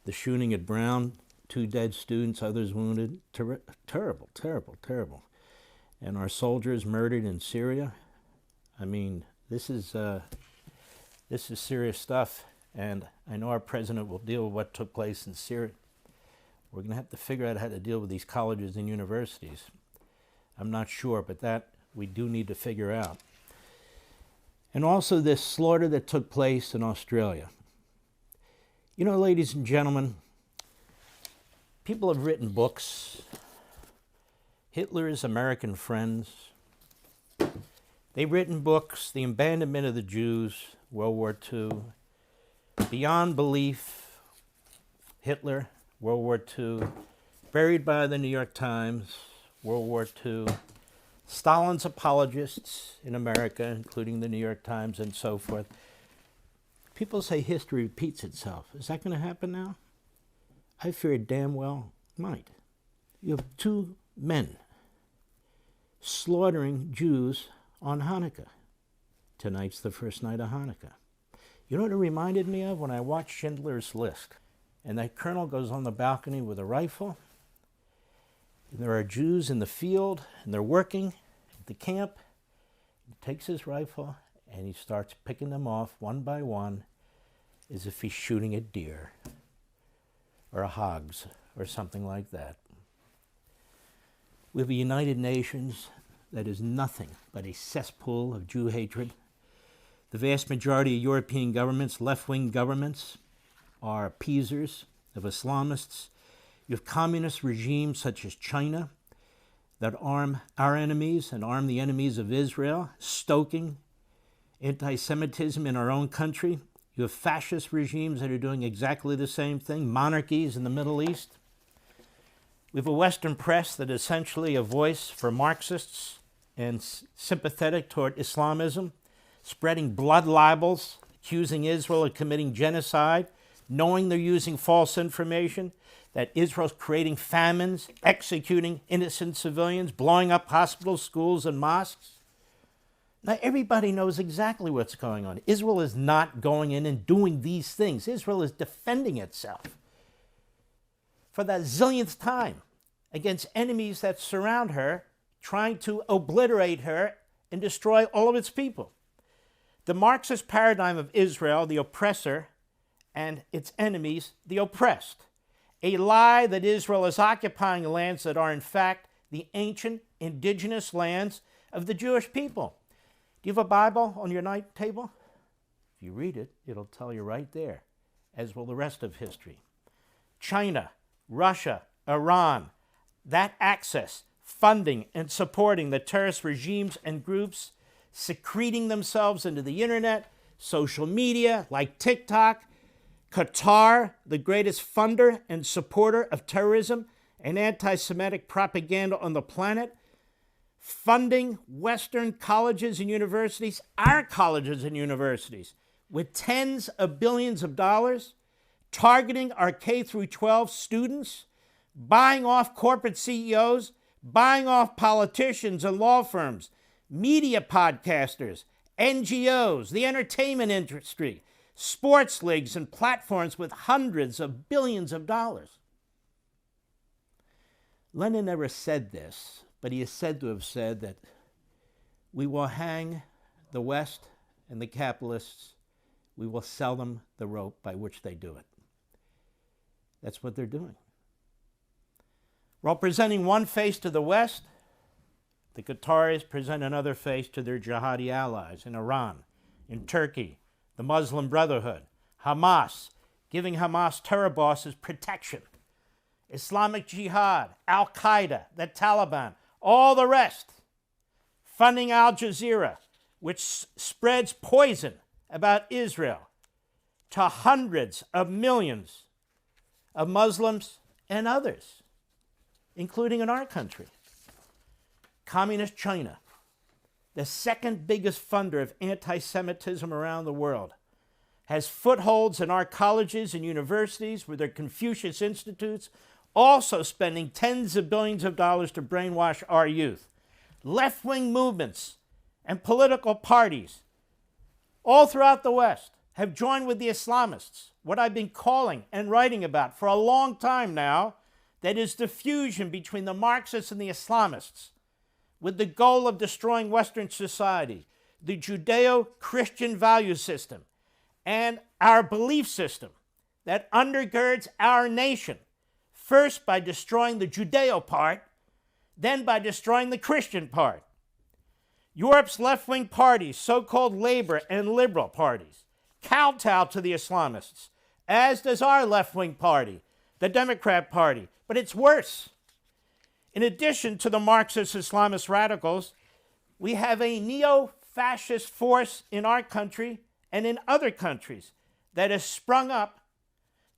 The shooting at Brown, 2 dead students, others wounded. Terrible, terrible, terrible. And our soldiers murdered in Syria. I mean, this is serious stuff. And I know our president will deal with what took place in Syria. We're going to have to figure out how to deal with these colleges and universities. I'm not sure, but that we do need to figure out. And also this slaughter that took place in Australia. You know, ladies and gentlemen, people have written books. Hitler's American Friends. They've written books, The Abandonment of the Jews, World War II, Beyond Belief, Hitler, World War II, Buried by the New York Times, World War II, Stalin's Apologists in America, including the New York Times and so forth. People say history repeats itself. Is that going to happen now? I fear it damn well might. You have 2 men slaughtering Jews on Hanukkah. Tonight's the first night of Hanukkah. You know what it reminded me of when I watched Schindler's List? And that colonel goes on the balcony with a rifle. And there are Jews in the field, and they're working at the camp. He takes his rifle, and he starts picking them off one by one as if he's shooting at deer or hogs or something like that. We have a United Nations that is nothing but a cesspool of Jew hatred. The vast majority of European governments, left-wing governments, are appeasers of Islamists. You have communist regimes such as China that arm our enemies and arm the enemies of Israel, stoking anti-Semitism in our own country. You have fascist regimes that are doing exactly the same thing, monarchies in the Middle East. We have a Western press that is essentially a voice for Marxists and sympathetic toward Islamism, spreading blood libels, accusing Israel of committing genocide, knowing they're using false information, that Israel's creating famines, executing innocent civilians, blowing up hospitals, schools, and mosques. Now, everybody knows exactly what's going on. Israel is not going in and doing these things. Israel is defending itself for the zillionth time against enemies that surround her, trying to obliterate her and destroy all of its people. The Marxist paradigm of Israel, the oppressor, and its enemies, the oppressed. A lie that Israel is occupying lands that are in fact the ancient indigenous lands of the Jewish people. Do you have a Bible on your night table? If you read it, it'll tell you right there, as will the rest of history. China, Russia, Iran, that access, funding and supporting the terrorist regimes and groups, secreting themselves into the internet, social media like TikTok, Qatar, the greatest funder and supporter of terrorism and anti-Semitic propaganda on the planet, funding Western colleges and universities, our colleges and universities, with tens of billions of dollars, targeting our K-12 students, buying off corporate CEOs, buying off politicians and law firms, media podcasters, NGOs, the entertainment industry, sports leagues and platforms with hundreds of billions of dollars. Lenin never said this, but he is said to have said that we will hang the West and the capitalists, we will sell them the rope by which they do it. That's what they're doing. While presenting one face to the West, the Qataris present another face to their jihadi allies in Iran, in Turkey, the Muslim Brotherhood, Hamas, giving Hamas terror bosses protection, Islamic Jihad, Al-Qaeda, the Taliban, all the rest, funding Al Jazeera, which spreads poison about Israel to hundreds of millions of Muslims and others, including in our country. Communist China, the second biggest funder of anti-Semitism around the world, has footholds in our colleges and universities with their Confucius Institutes, also spending tens of billions of dollars to brainwash our youth. Left-wing movements and political parties all throughout the West have joined with the Islamists what I've been calling and writing about for a long time now, that is the fusion between the Marxists and the Islamists, with the goal of destroying Western society, the Judeo-Christian value system, and our belief system that undergirds our nation, first by destroying the Judeo part, then by destroying the Christian part. Europe's left-wing parties, so-called labor and liberal parties, kowtow to the Islamists, as does our left-wing party, the Democrat Party. But it's worse. In addition to the Marxist-Islamist radicals, we have a neo-fascist force in our country and in other countries that has sprung up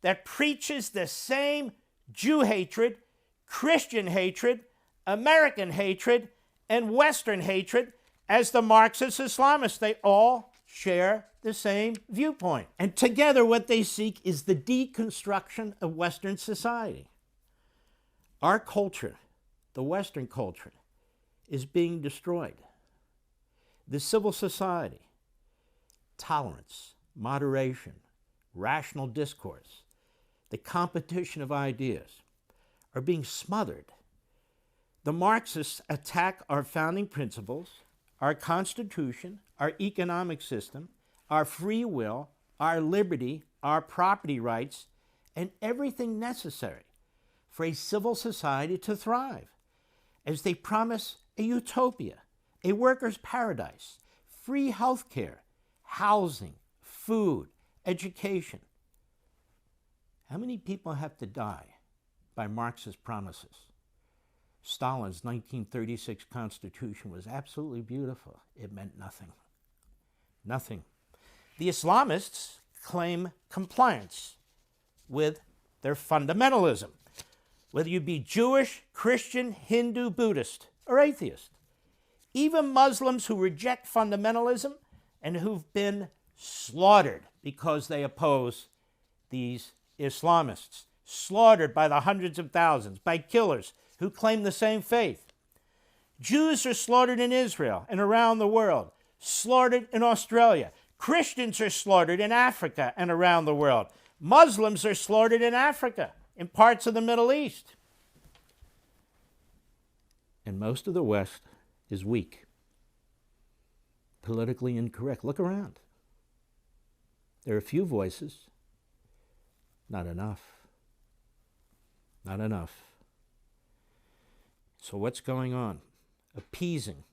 that preaches the same Jew hatred, Christian hatred, American hatred, and Western hatred as the Marxist-Islamists. They all share the same viewpoint. And together what they seek is the deconstruction of Western society. Our culture, the Western culture, is being destroyed. The civil society, tolerance, moderation, rational discourse, the competition of ideas are being smothered. The Marxists attack our founding principles, our Constitution, our economic system, our free will, our liberty, our property rights, and everything necessary for a civil society to thrive, as they promise a utopia, a worker's paradise, free health care, housing, food, education. How many people have to die by Marxist promises? Stalin's 1936 Constitution was absolutely beautiful. It meant nothing. Nothing. The Islamists claim compliance with their fundamentalism, whether you be Jewish, Christian, Hindu, Buddhist, or atheist. Even Muslims who reject fundamentalism and who've been slaughtered because they oppose these Islamists, slaughtered by the hundreds of thousands, by killers who claim the same faith. Jews are slaughtered in Israel and around the world, slaughtered in Australia. Christians are slaughtered in Africa and around the world. Muslims are slaughtered in Africa, in parts of the Middle East. And most of the West is weak, politically incorrect. Look around. There are a few voices. Not enough. Not enough. So what's going on? Appeasing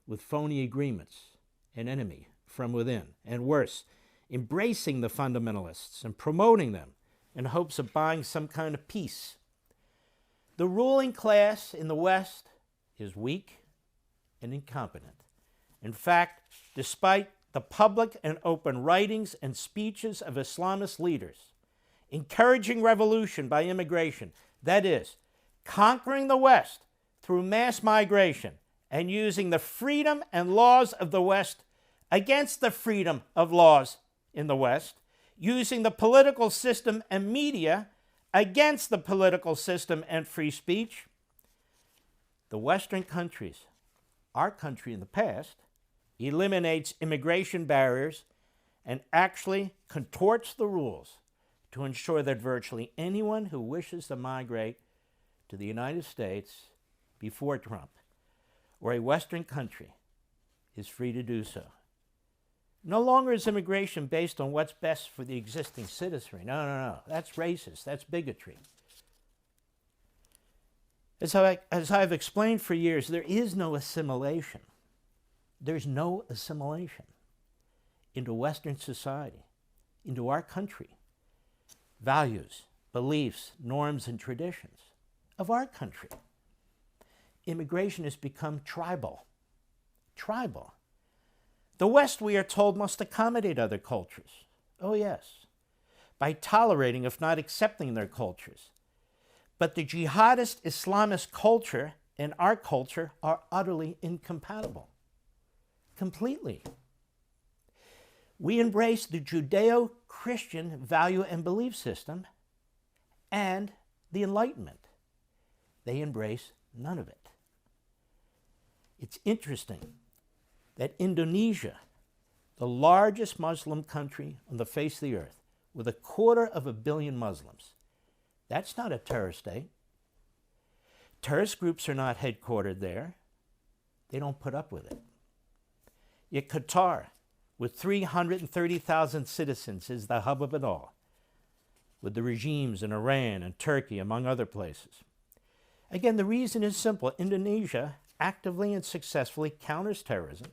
with phony agreements an enemy from within, and worse, embracing the fundamentalists and promoting them in hopes of buying some kind of peace. The ruling class in the West is weak and incompetent. In fact, despite the public and open writings and speeches of Islamist leaders encouraging revolution by immigration, that is, conquering the West through mass migration and using the freedom and laws of the West against the freedom of laws in the West, using the political system and media against the political system and free speech, the Western countries, our country in the past, eliminates immigration barriers and actually contorts the rules to ensure that virtually anyone who wishes to migrate to the United States before Trump or a Western country is free to do so. No longer is immigration based on what's best for the existing citizenry. No. That's racist. That's bigotry. As I've explained for years, there is no assimilation. There's no assimilation into Western society, into our country. Values, beliefs, norms, and traditions of our country. Immigration has become tribal. Tribal. The West, we are told, must accommodate other cultures. Oh, yes. By tolerating, if not accepting, their cultures. But the jihadist Islamist culture and our culture are utterly incompatible. Completely. We embrace the Judeo-Christian value and belief system and the Enlightenment. They embrace none of it. It's interesting that Indonesia, the largest Muslim country on the face of the earth, with 250 million Muslims. That's not a terrorist state. Terrorist groups are not headquartered there. They don't put up with it. Yet Qatar, with 330,000 citizens, is the hub of it all, with the regimes in Iran and Turkey, among other places. Again, the reason is simple. Indonesia actively and successfully counters terrorism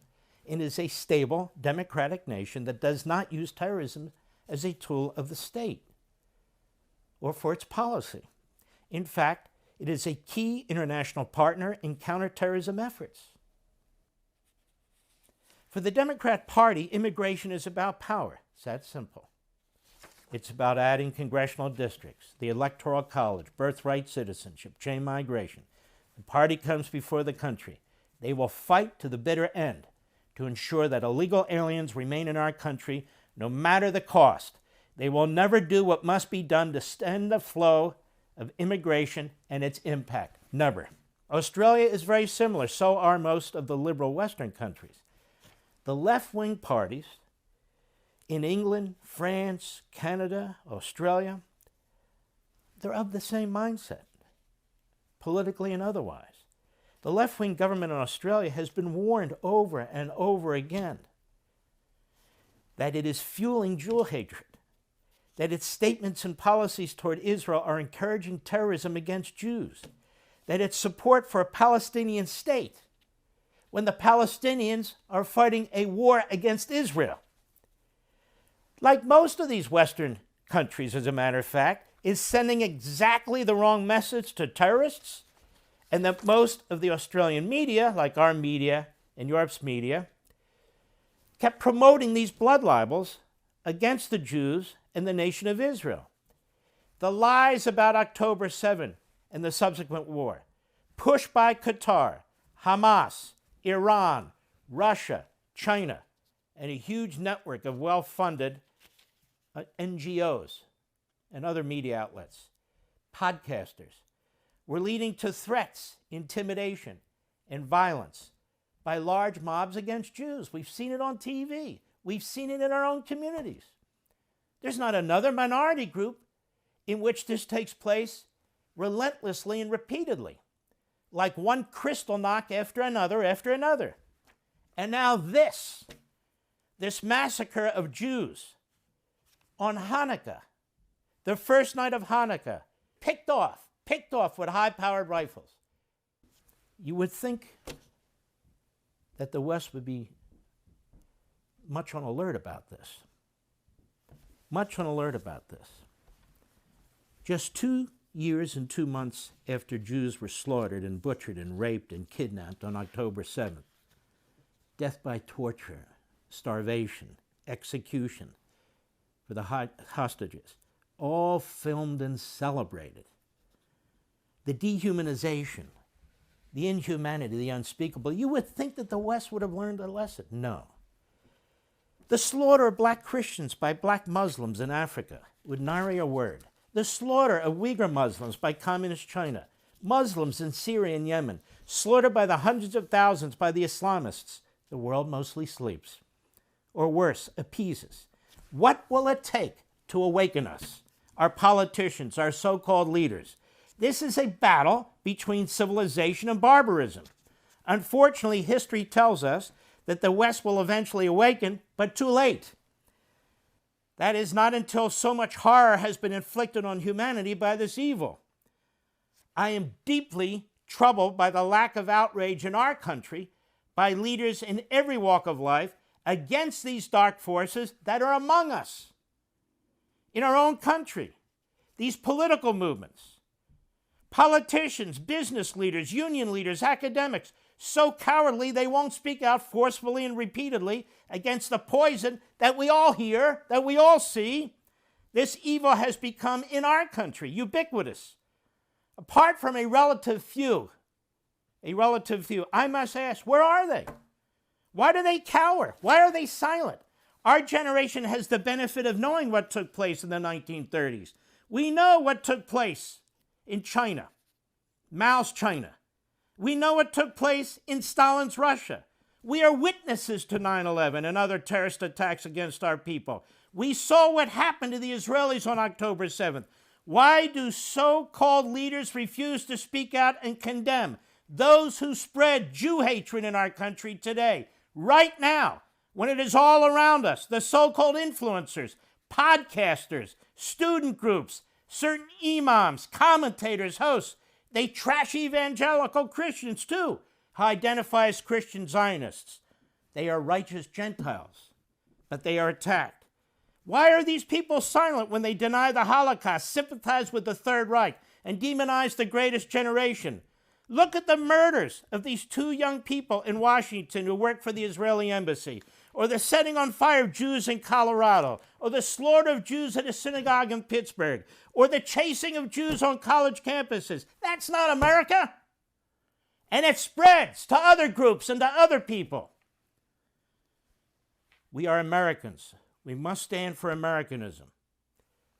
and is a stable, democratic nation that does not use terrorism as a tool of the state or for its policy. In fact, it is a key international partner in counterterrorism efforts. For the Democrat Party, immigration is about power. It's that simple. It's about adding congressional districts, the Electoral College, birthright citizenship, chain migration. The party comes before the country. They will fight to the bitter end to ensure that illegal aliens remain in our country no matter the cost. They will never do what must be done to stem the flow of immigration and its impact. Never. Australia is very similar. So are most of the liberal Western countries. The left-wing parties in England, France, Canada, Australia, they're of the same mindset, politically and otherwise. The left-wing government in Australia has been warned over and over again that it is fueling Jew hatred, that its statements and policies toward Israel are encouraging terrorism against Jews, that its support for a Palestinian state when the Palestinians are fighting a war against Israel. Like most of these Western countries, as a matter of fact, is sending exactly the wrong message to terrorists, and that most of the Australian media, like our media and Europe's media, kept promoting these blood libels against the Jews and the nation of Israel. The lies about October 7 and the subsequent war, pushed by Qatar, Hamas, Iran, Russia, China, and a huge network of well-funded NGOs and other media outlets, podcasters, were leading to threats, intimidation, and violence by large mobs against Jews. We've seen it on TV. We've seen it in our own communities. There's not another minority group in which this takes place relentlessly and repeatedly, like one Kristallnacht after another. And now this massacre of Jews on Hanukkah, the first night of Hanukkah, picked off with high-powered rifles. You would think that the West would be much on alert about this. Just 2 years and 2 months after Jews were slaughtered and butchered and raped and kidnapped on October 7th, death by torture, starvation, execution for the hostages, all filmed and celebrated. The dehumanization, the inhumanity, the unspeakable. You would think that the West would have learned a lesson. No. The slaughter of black Christians by black Muslims in Africa with nary a word. The slaughter of Uyghur Muslims by communist China. Muslims in Syria and Yemen, slaughtered by the hundreds of thousands by the Islamists. The world mostly sleeps. Or worse, appeases. What will it take to awaken us, our politicians, our so-called leaders? This is a battle between civilization and barbarism. Unfortunately, history tells us that the West will eventually awaken, but too late. That is not until so much horror has been inflicted on humanity by this evil. I am deeply troubled by the lack of outrage in our country by leaders in every walk of life against these dark forces that are among us. In our own country, these political movements, politicians, business leaders, union leaders, academics, so cowardly they won't speak out forcefully and repeatedly against the poison that we all hear, that we all see. This evil has become, in our country, ubiquitous. Apart from a relative few, I must ask, where are they? Why do they cower? Why are they silent? Our generation has the benefit of knowing what took place in the 1930s. We know what took place in China, Mao's China. We know what took place in Stalin's Russia. We are witnesses to 9/11 and other terrorist attacks against our people. We saw what happened to the Israelis on October 7th. Why do so-called leaders refuse to speak out and condemn those who spread Jew hatred in our country today, right now, when it is all around us? The so-called influencers, podcasters, student groups, certain imams, commentators, hosts, they trash evangelical Christians too, who identify as Christian Zionists. They are righteous Gentiles, but they are attacked. Why are these people silent when they deny the Holocaust, sympathize with the Third Reich, and demonize the greatest generation? Look at the murders of these two young people in Washington who work for the Israeli embassy, or the setting on fire of Jews in Colorado, or the slaughter of Jews at a synagogue in Pittsburgh, or the chasing of Jews on college campuses. That's not America. And it spreads to other groups and to other people. We are Americans. We must stand for Americanism,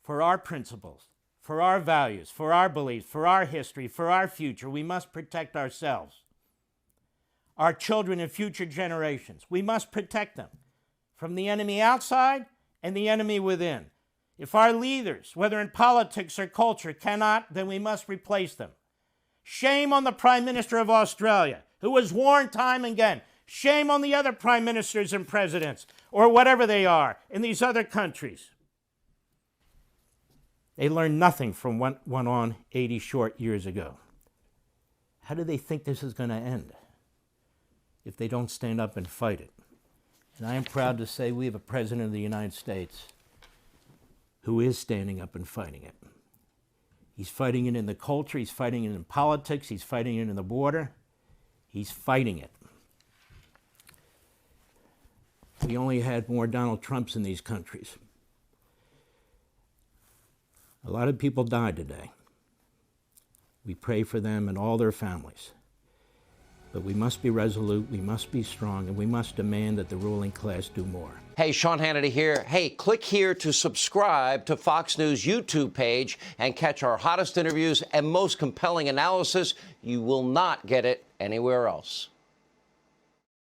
for our principles, for our values, for our beliefs, for our history, for our future. We must protect ourselves, our children and future generations. We must protect them from the enemy outside and the enemy within. If our leaders, whether in politics or culture, cannot, then we must replace them. Shame on the Prime Minister of Australia, who was warned time and again. Shame on the other prime ministers and presidents, or whatever they are, in these other countries. They learned nothing from what went on 80 short years ago. How do they think this is going to end if they don't stand up and fight it? And I am proud to say we have a president of the United States who is standing up and fighting it. He's fighting it in the culture, he's fighting it in politics, he's fighting it in the border. He's fighting it. We only had more Donald Trumps in these countries. A lot of people died today. We pray for them and all their families. But we must be resolute, we must be strong, and we must demand that the ruling class do more. Hey, Sean Hannity here. Hey, click here to subscribe to Fox News YouTube page and catch our hottest interviews and most compelling analysis. You will not get it anywhere else.